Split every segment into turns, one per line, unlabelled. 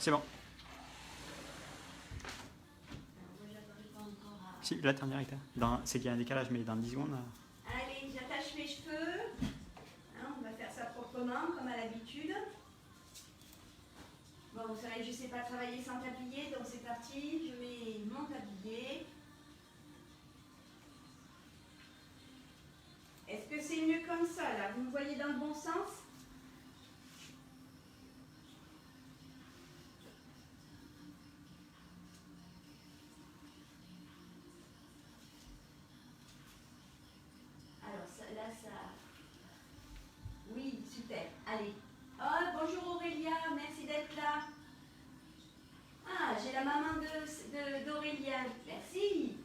c'est bon.
Moi, j'arrive pas encore à...
Si, là, t'es en direct. C'est qu'il y a un décalage, mais dans 10 secondes.
Allez, j'attache mes cheveux. Hein, on va faire ça proprement, comme à l'habitude. Bon, vous savez, je ne sais pas travailler sans tablier, donc c'est parti. Je mets mon tablier. Est-ce que c'est mieux comme ça, là? Vous me voyez dans le bon sens? Alors, ça, là, ça... Oui, super. Allez. Oh, bonjour Aurélia, merci d'être là. Ah, j'ai la maman d'Aurélia. Merci.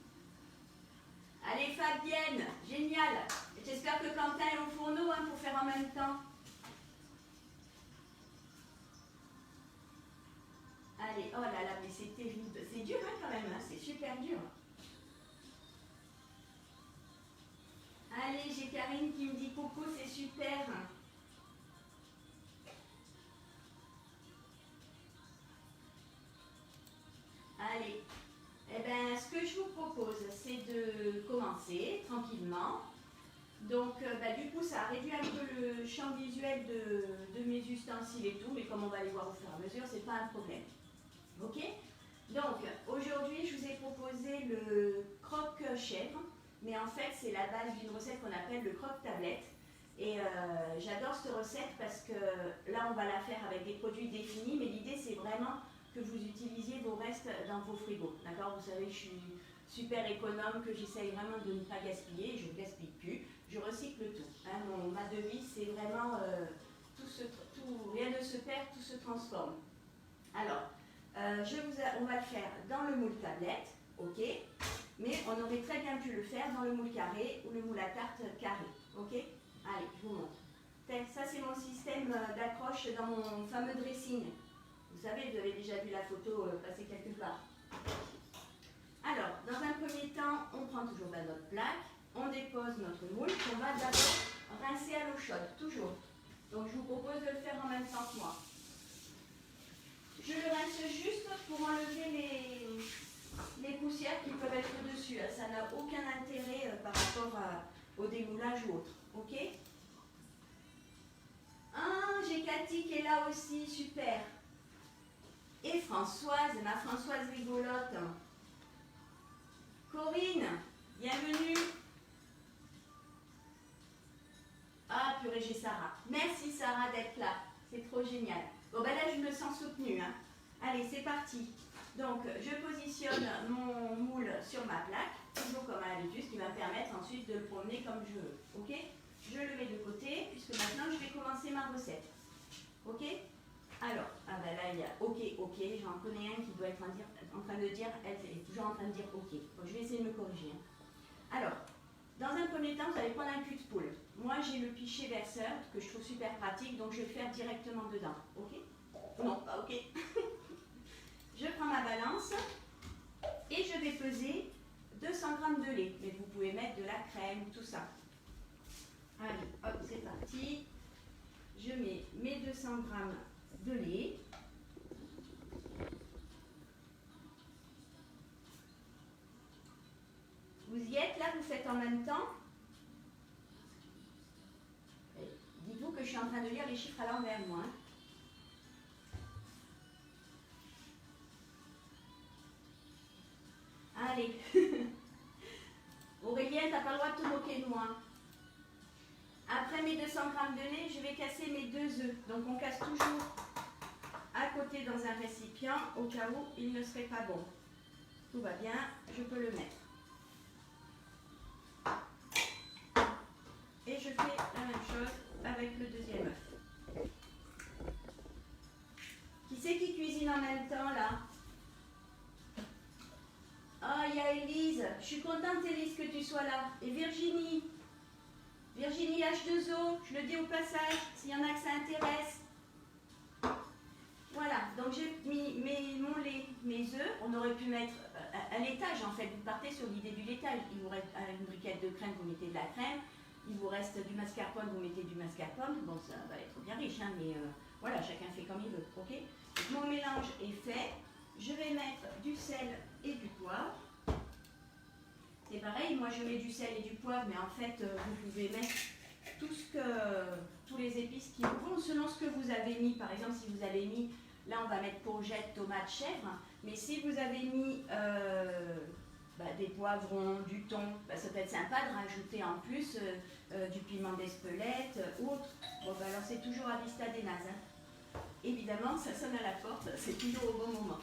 Allez, Fabienne, génial. J'espère que Quentin est au fourneau hein, pour faire en même temps. Allez, oh là là, mais c'est terrible. C'est dur hein, quand même, hein, c'est super dur. Allez, j'ai Karine qui me dit coucou, c'est super. Allez, eh bien, ce que je vous propose, c'est de commencer tranquillement. Donc, du coup, ça a réduit un peu le champ visuel de mes ustensiles et tout, mais comme on va les voir au fur et à mesure, c'est pas un problème. Ok? Donc, aujourd'hui, je vous ai proposé le croque-chèvre, mais en fait, c'est la base d'une recette qu'on appelle le croque-tablette. Et j'adore cette recette parce que là, on va la faire avec des produits définis, mais l'idée, c'est vraiment que vous utilisiez vos restes dans vos frigos. D'accord? Vous savez que je suis super économe, que j'essaye vraiment de ne pas gaspiller, je ne gaspille plus, je recycle tout. Hein, ma devise, c'est vraiment rien ne se perd, tout se transforme. Alors, on va le faire dans le moule tablette, ok? Mais on aurait très bien pu le faire dans le moule carré ou le moule à tarte carré, ok? Allez, je vous montre. Ça, c'est mon système d'accroche dans mon fameux dressing. Vous savez, vous avez déjà vu la photo passer quelque part. Alors, dans un premier temps, on prend toujours notre plaque, on dépose notre moule qu'on va d'abord rincer à l'eau chaude, toujours. Donc, je vous propose de le faire en même temps que moi. Je le rince juste pour enlever les poussières qui peuvent être dessus. Ça n'a aucun intérêt par rapport au démoulage ou autre. Ok? Ah, j'ai Cathy qui est là aussi, super. Et Françoise, ma Françoise rigolote. Corinne, bienvenue. Ah, purée, j'ai Sarah. Merci Sarah d'être là. C'est trop génial. Bon, ben là, je me sens soutenue. Hein. Allez, c'est parti. Donc, je positionne mon moule sur ma plaque, toujours comme à l'habitude, ce qui va me permettre ensuite de le promener comme je veux. Ok? Je le mets de côté, puisque maintenant, je vais commencer ma recette. Ok? Alors, ah ben là, il y a OK, OK. J'en connais un qui doit être en train de dire, elle est toujours en train de dire OK. Bon, je vais essayer de me corriger. Hein. Alors, dans un premier temps, vous allez prendre un cul de poule. Moi, j'ai le pichet verseur que je trouve super pratique, donc je vais le faire directement dedans. OK? Non, pas OK. Je prends ma balance et je vais peser 200 g de lait. Mais vous pouvez mettre de la crème, tout ça. Allez, hop, c'est parti. Je mets mes 200 g de lait. Vous y êtes là, vous faites en même temps. Dites-vous que je suis en train de lire les chiffres à l'envers, moi. Allez. Aurélien, t'as pas le droit de te moquer de moi. Après mes 200 g de lait, je vais casser mes 2 œufs. Donc on casse toujours à côté dans un récipient au cas où il ne serait pas bon. Tout va bien, je peux le mettre. Et je fais la même chose avec le deuxième œuf. Qui c'est qui cuisine en même temps là? Oh, il y a Élise. Je suis contente Élise que tu sois là. Et Virginie. Virginie H2O, je le dis au passage, s'il y en a que ça intéresse. Voilà, donc j'ai mis mon lait, mes œufs. On aurait pu mettre un laitage en fait. Vous partez sur l'idée du laitage. Il vous reste une briquette de crème, vous mettez de la crème. Il vous reste du mascarpone, vous mettez du mascarpone. Bon, ça va être bien riche, hein, mais Voilà, chacun fait comme il veut, ok? Donc, mon mélange est fait. Je vais mettre du sel et du poivre. C'est pareil, moi je mets du sel et du poivre, mais en fait, vous pouvez mettre tous les épices qui vous vont, selon ce que vous avez mis. Par exemple, si vous avez mis, là on va mettre courgettes, tomates, chèvre, mais si vous avez mis des poivrons, du thon, ça peut être sympa de rajouter en plus du piment d'Espelette ou autre. Bon, alors c'est toujours à vista des nazes. Hein. Évidemment, ça sonne à la porte, c'est toujours au bon moment.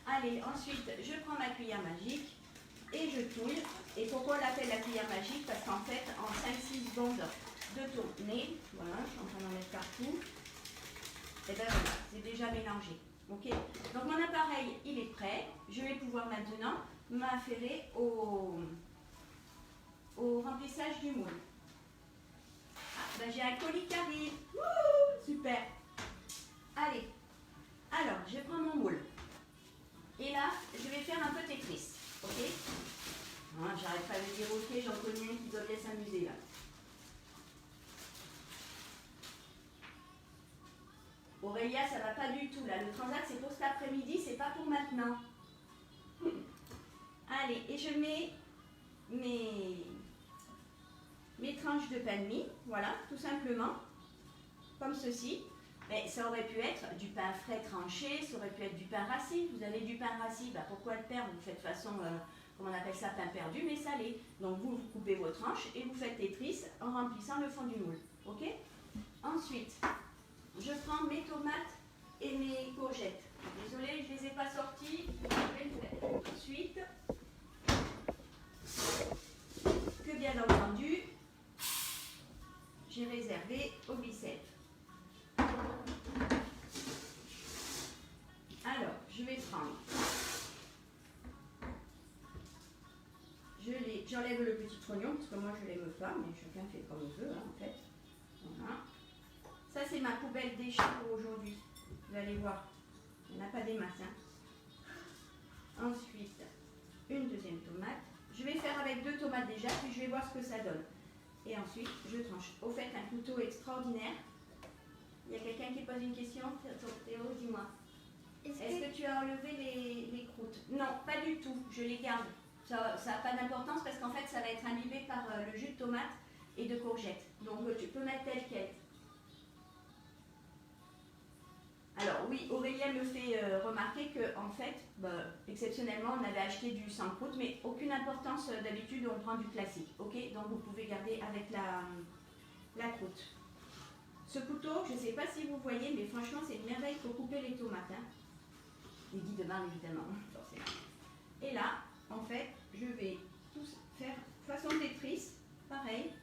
Allez, ensuite, je prends ma cuillère magique et je touille. Et pourquoi on l'appelle la cuillère magique? Parce qu'en fait, en 5-6 secondes de tourner, voilà, je suis en train d'en mettre partout, et bien voilà, c'est déjà mélangé. Ok. Donc mon appareil, il est prêt. Je vais pouvoir maintenant m'affairer au remplissage du moule. Ah, j'ai un colis qui arrive. Wouhou, super. Allez, alors je prends mon moule. Et là, je vais faire un peu Tetris. Ok. Hein, j'arrête pas de dire ok, j'en connais un qui doit bien s'amuser là. Aurélia, ça va pas du tout là. Le transat, c'est pour cet après-midi, c'est pas pour maintenant. Allez, et je mets mes tranches de pain de mie, voilà, tout simplement, comme ceci. Mais ça aurait pu être du pain frais tranché, ça aurait pu être du pain rassis. Vous avez du pain rassis, pourquoi le perdre? Vous faites façon, comment on appelle ça, pain perdu, mais salé. Donc vous coupez vos tranches et vous faites Tetris en remplissant le fond du moule. Ok? Ensuite, je prends mes tomates et mes courgettes. Désolée, je ne les ai pas sorties, je vais le faire. Ensuite, que bien entendu, j'ai réservé au biceps. Alors, je vais prendre, j'enlève le petit oignon parce que moi je ne l'aime pas, mais chacun fait comme il veut hein, en fait. Voilà. Ça c'est ma poubelle déchets pour aujourd'hui. Vous allez voir, il n'y en a pas des masses. Hein. Ensuite, une deuxième tomate. Je vais faire avec 2 tomates déjà, puis je vais voir ce que ça donne. Et ensuite, je tranche. Au fait, un couteau extraordinaire. Il y a quelqu'un qui pose une question. Théo, dis-moi. Est-ce que tu as enlevé les croûtes? Non, pas du tout. Je les garde. Ça n'a pas d'importance parce qu'en fait, ça va être imbibé par le jus de tomate et de courgettes. Donc, tu peux mettre tel quel. Alors oui, Aurélien me fait remarquer que en fait, exceptionnellement, on avait acheté du sans croûte, mais aucune importance. D'habitude, on prend du classique. Ok, donc vous pouvez garder avec la croûte. Ce couteau, je ne sais pas si vous voyez, mais franchement, c'est une merveille pour couper les tomates. Hein. Les guides de bain, évidemment, forcément. Et là, en fait, je vais tous faire façon Tetris, pareil.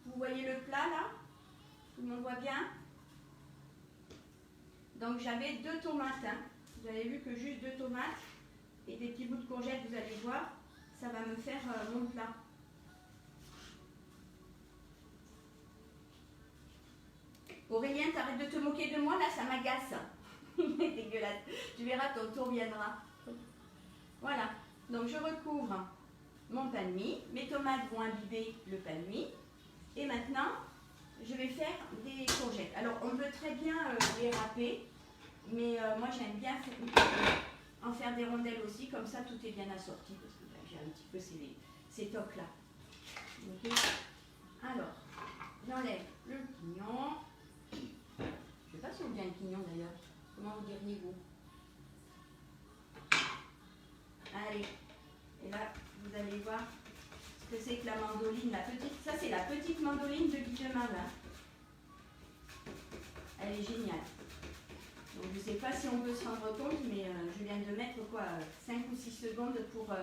Vous voyez le plat là? Tout le monde voit bien? Donc j'avais 2 tomates. Hein. Vous avez vu que juste 2 tomates et des petits bouts de courgettes, vous allez voir, ça va me faire mon plat. Aurélien, t'arrêtes de te moquer de moi là, ça m'agace. C'est dégueulasse. Tu verras, ton tour viendra. Voilà. Donc je recouvre mon pain de mie. Mes tomates vont imbiber le pain de mie. Et maintenant, je vais faire des courgettes. Alors on peut très bien les râper. Mais moi j'aime bien en faire des rondelles aussi, comme ça tout est bien assorti, parce que j'ai un petit peu ces tocs là. Okay. Alors, j'enlève le pignon. Je ne sais pas si on dit un pignon d'ailleurs. Comment vous diriez-vous? Allez, et là vous allez voir ce que c'est que la mandoline, la petite. Ça c'est la petite mandoline de Guy de Marlin. Elle est géniale. Donc, je ne sais pas si on peut se rendre compte, mais je viens de mettre quoi, 5 ou 6 secondes pour...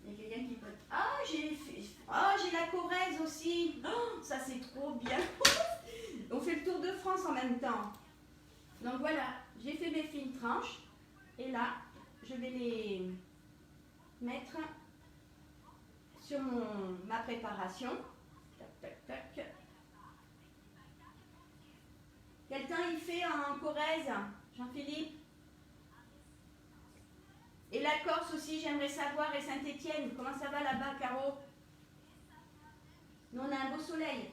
Il y a quelqu'un qui peut... Ah, j'ai la Corrèze aussi. Oh, ça, c'est trop bien. On fait le tour de France en même temps. Donc, voilà, j'ai fait mes fines tranches. Et là, je vais les mettre sur ma préparation. Tac, tac, tac. Quel temps il fait en Corrèze, Jean-Philippe? Et la Corse aussi, j'aimerais savoir, et Saint-Étienne, comment ça va là-bas, Caro? Nous, on a un beau soleil.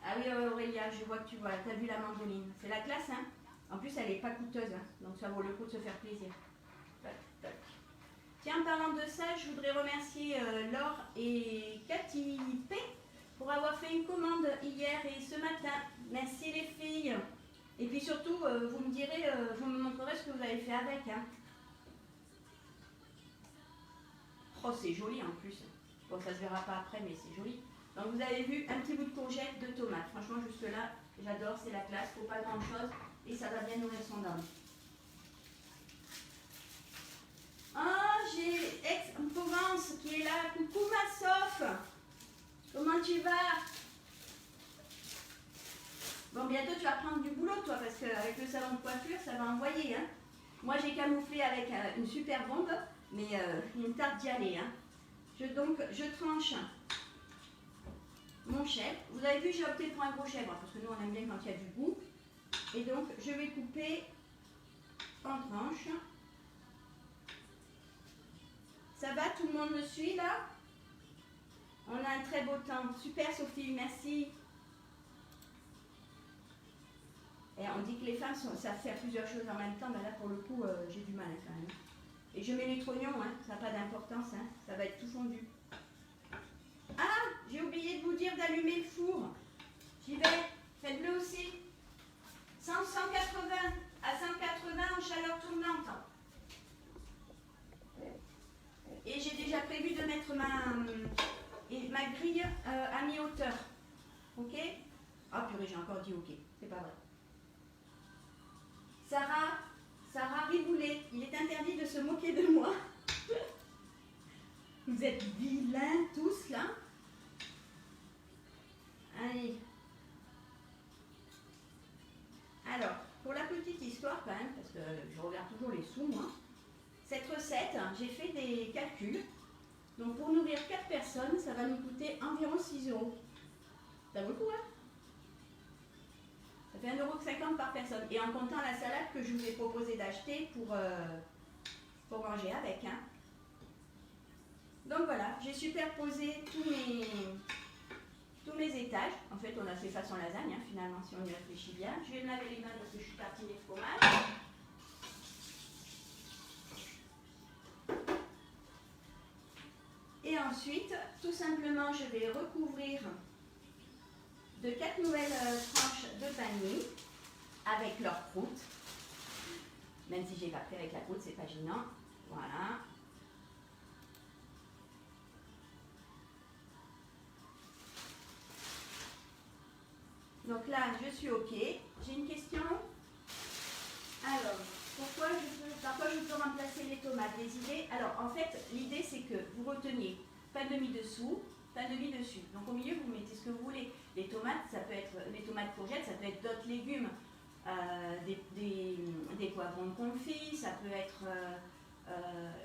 Ah oui, Aurélia, je vois que tu vois, t'as vu la mandoline. C'est la classe, hein. En plus, elle n'est pas coûteuse, hein, donc ça vaut le coup de se faire plaisir. Tac, tac. Tiens, en parlant de ça, je voudrais remercier Laure et Cathy P pour avoir fait une commande hier et ce matin. Merci les filles. Et puis surtout, vous me direz, vous me montrerez ce que vous avez fait avec. Hein. Oh, c'est joli en plus. Bon, ça se verra pas après, mais c'est joli. Donc vous avez vu un petit bout de courgette, de tomate. Franchement, jusque là, j'adore, c'est la classe. Faut pas grand chose et ça va bien nourrir son âme. Ah, j'ai Aix-en-Provence qui est là. Coucou ma Soph. Comment tu vas? Bon, bientôt tu vas prendre du boulot toi parce qu'avec le salon de coiffure, ça va envoyer. Hein. Moi, j'ai camouflé avec une super bombe, mais il me tarde d'y aller. Hein. Donc, je tranche mon chèvre. Vous avez vu, j'ai opté pour un gros chèvre parce que nous, on aime bien quand il y a du goût. Et donc, je vais couper en tranches. Ça va, tout le monde me suit là? On a un très beau temps. Super Sophie, merci. Et on dit que les femmes savent faire plusieurs choses en même temps, mais là pour le coup, j'ai du mal hein, quand même. Et je mets les trognons, hein, ça n'a pas d'importance, hein, ça va être tout fondu. Ah, j'ai oublié de vous dire d'allumer le four. J'y vais, faites-le aussi. 180 à 180 en chaleur tournante. Et j'ai déjà prévu de mettre ma grille à mi-hauteur. Ok? Ah purée, j'ai encore dit ok, c'est pas vrai. Sarah Riboulet, il est interdit de se moquer de moi. Vous êtes vilains tous là. Allez. Alors, pour la petite histoire quand même, parce que je regarde toujours les sous moi, cette recette, j'ai fait des calculs. Donc pour nourrir 4 personnes, ça va nous coûter environ 6 €. Ça vaut le coup, hein? Ça fait 1,50 € par personne. Et en comptant la salade que je vous ai proposé d'acheter pour manger avec. Hein. Donc voilà, j'ai superposé tous mes étages. En fait, on a fait façon lasagne, hein, finalement, si on y réfléchit bien. Je vais me laver les mains parce que je suis tartinée de fromage. Et ensuite, tout simplement, je vais recouvrir de 4 nouvelles tranches de panier avec leur croûte. Même si j'ai pas pris avec la croûte, c'est pas gênant. Voilà. Donc là, je suis OK. J'ai une question. Alors, par quoi je peux remplacer les tomates? Les idées. Alors, en fait, l'idée, c'est que vous reteniez pain de mie dessous, pain de mie dessus. Donc, au milieu, vous mettez ce que vous voulez. Les tomates, ça peut être les tomates courgettes, ça peut être d'autres légumes. Des poivrons confits, ça peut être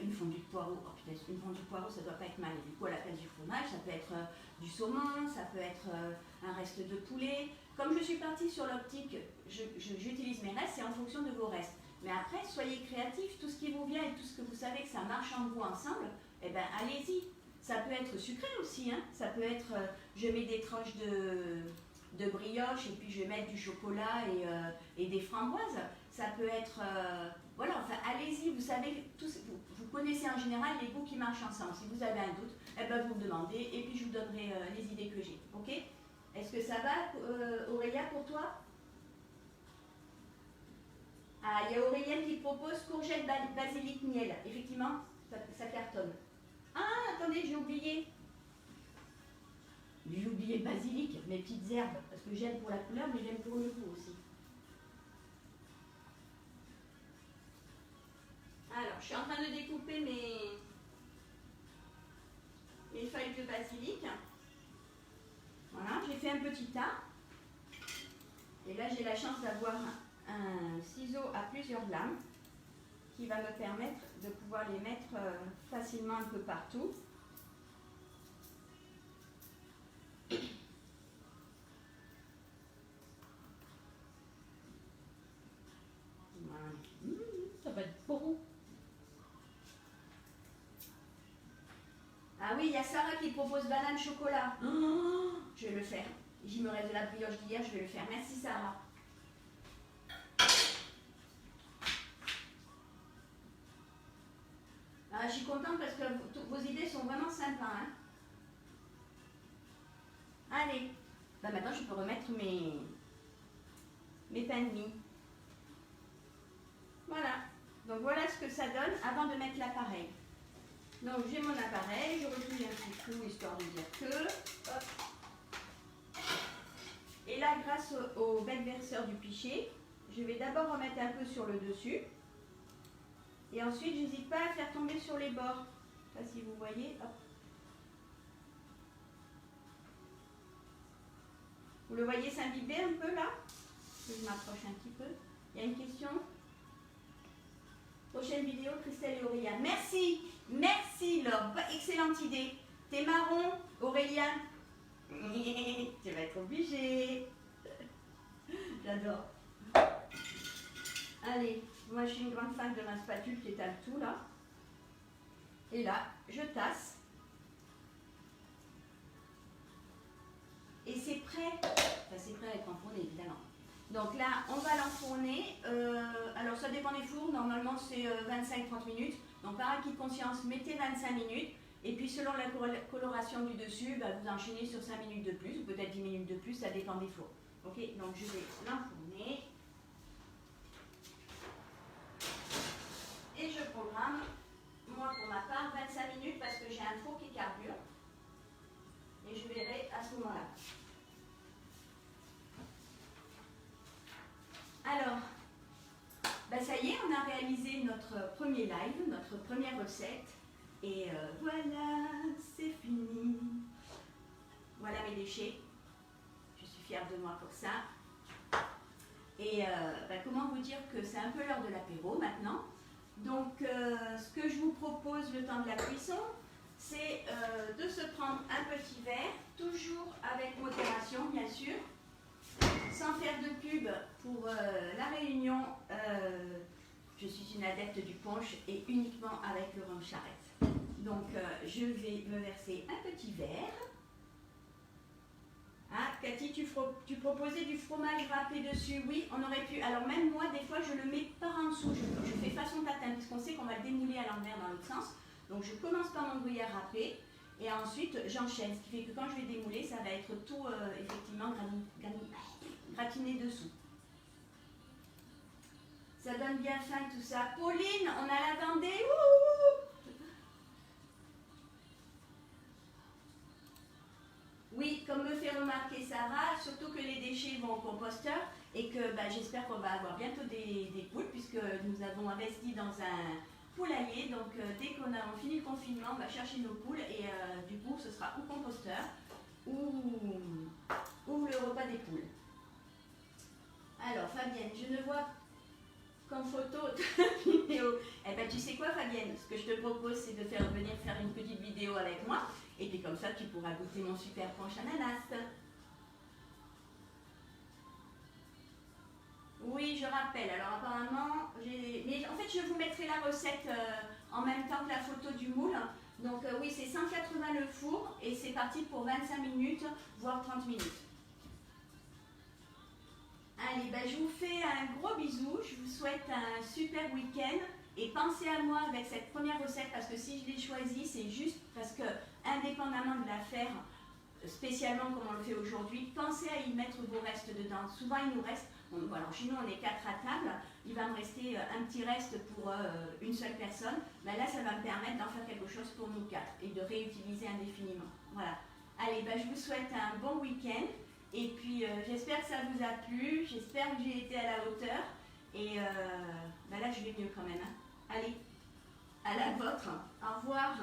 une fondue de poireaux. Oh, putain, une fondue de poireaux, ça doit pas être mal. Et du coup, à la place du fromage, ça peut être du saumon, ça peut être un reste de poulet. Comme je suis partie sur l'optique, j'utilise mes restes, c'est en fonction de vos restes. Mais après, soyez créatifs, tout ce qui vous vient et tout ce que vous savez que ça marche en vous ensemble, eh ben allez-y. Ça peut être sucré aussi, hein. Ça peut être, je mets des tranches de brioche et puis je vais mettre du chocolat et des framboises. Ça peut être, voilà, enfin allez-y, vous savez, vous connaissez en général les goûts qui marchent ensemble. Si vous avez un doute, eh ben, vous me demandez et puis je vous donnerai les idées que j'ai, ok? Est-ce que ça va, Aurélia, pour toi? Ah, il y a Aurélienne qui propose courgette, basilic, miel. Effectivement, ça cartonne. Ah, attendez, j'ai oublié. J'ai oublié le basilic, mes petites herbes, parce que j'aime pour la couleur, mais j'aime pour le goût aussi. Alors, je suis en train de découper mes feuilles de basilic. Voilà, j'ai fait un petit tas. Et là, j'ai la chance d'avoir un ciseau à plusieurs lames qui va me permettre de pouvoir les mettre facilement un peu partout. Voilà. Ça va être bon. Ah oui, il y a Sarah qui propose banane chocolat. Oh, je vais le faire. Il me reste de la brioche d'hier, je vais le faire. Merci Sarah. Ah, je suis contente parce que vos idées sont vraiment sympas. Hein. Allez, bah, maintenant je peux remettre mes pains de mie. Voilà. Donc voilà ce que ça donne avant de mettre l'appareil. Donc j'ai mon appareil, je retouche un petit coup histoire de dire que. Hop. Et là, grâce au bec verseur du pichet, je vais d'abord remettre un peu sur le dessus. Et ensuite, j'hésite pas à faire tomber sur les bords. Je sais pas si vous voyez. Hop. Vous le voyez s'imbiber un peu là? Je m'approche un petit peu. Il y a une question? Prochaine vidéo, Christelle et Aurélien. Merci, merci Laure. Excellente idée. T'es marron, Aurélien. Tu vas être obligé. J'adore. Allez, moi je suis une grande fan de ma spatule qui étale tout là. Et là, je tasse. Et c'est prêt. Enfin, c'est prêt à être enfourné, évidemment. Donc là, on va l'enfourner. Alors, ça dépend des fours. Normalement, c'est 25-30 minutes. Donc, par acquis de conscience, mettez 25 minutes. Et puis, selon la coloration du dessus, bah, vous enchaînez sur 5 minutes de plus, ou peut-être 10 minutes de plus, ça dépend des fours. Ok, donc je vais l'enfourner. Et je programme, moi pour ma part, 25 minutes parce que j'ai un four qui carbure. Et je verrai à ce moment-là. Alors, bah ça y est, on a réalisé notre premier live, notre première recette. Et voilà, c'est fini. Voilà mes déchets. Je suis fière de moi pour ça. Et bah, comment vous dire que c'est un peu l'heure de l'apéro maintenant. Donc, ce que je vous propose le temps de la cuisson, c'est de se prendre un petit verre, toujours avec modération bien sûr, sans faire de pub pour la réunion. Je suis une adepte du punch et uniquement avec le rhum charrette. Donc, je vais me verser un petit verre. Ah, Cathy, tu proposais du fromage râpé dessus. Oui, on aurait pu. Alors même moi, des fois, je le mets par en dessous. Je fais façon tatin, puisqu'on sait qu'on va le démouler à l'envers dans l'autre sens. Donc je commence par mon gruyère râpé. Et ensuite, j'enchaîne. Ce qui fait que quand je vais démouler, ça va être tout, effectivement, gratiné dessous. Ça donne bien faim tout ça. Pauline, on a la Vendée. Ouh! Oui, comme me fait remarquer Sarah, surtout que les déchets vont au composteur et que bah, j'espère qu'on va avoir bientôt des poules puisque nous avons investi dans un poulailler. Donc dès qu'on a fini le confinement, on va chercher nos poules et du coup ce sera ou composteur ou le repas des poules. Alors Fabienne, je ne vois qu'en photo ta vidéo. Eh ben tu sais quoi Fabienne, ce que je te propose c'est de venir faire une petite vidéo avec moi. Et puis comme ça, tu pourras goûter mon super punch ananas. Oui, je rappelle. Alors apparemment, mais en fait, je vous mettrai la recette en même temps que la photo du moule. Donc oui, c'est 180 le four et c'est parti pour 25 minutes, voire 30 minutes. Allez, ben, je vous fais un gros bisou. Je vous souhaite un super week-end. Et pensez à moi avec cette première recette parce que si je l'ai choisie, c'est juste parce que, indépendamment de la faire, spécialement comme on le fait aujourd'hui, pensez à y mettre vos restes dedans. Souvent, il nous reste, alors chez nous on est 4 à table, il va me rester un petit reste pour une seule personne. Ben là, ça va me permettre d'en faire quelque chose pour nous 4 et de réutiliser indéfiniment. Voilà. Allez, ben, je vous souhaite un bon week-end. Et puis, j'espère que ça vous a plu. J'espère que j'ai été à la hauteur. Et ben là, je vais mieux quand même. Hein. Allez, à la vôtre. Au revoir.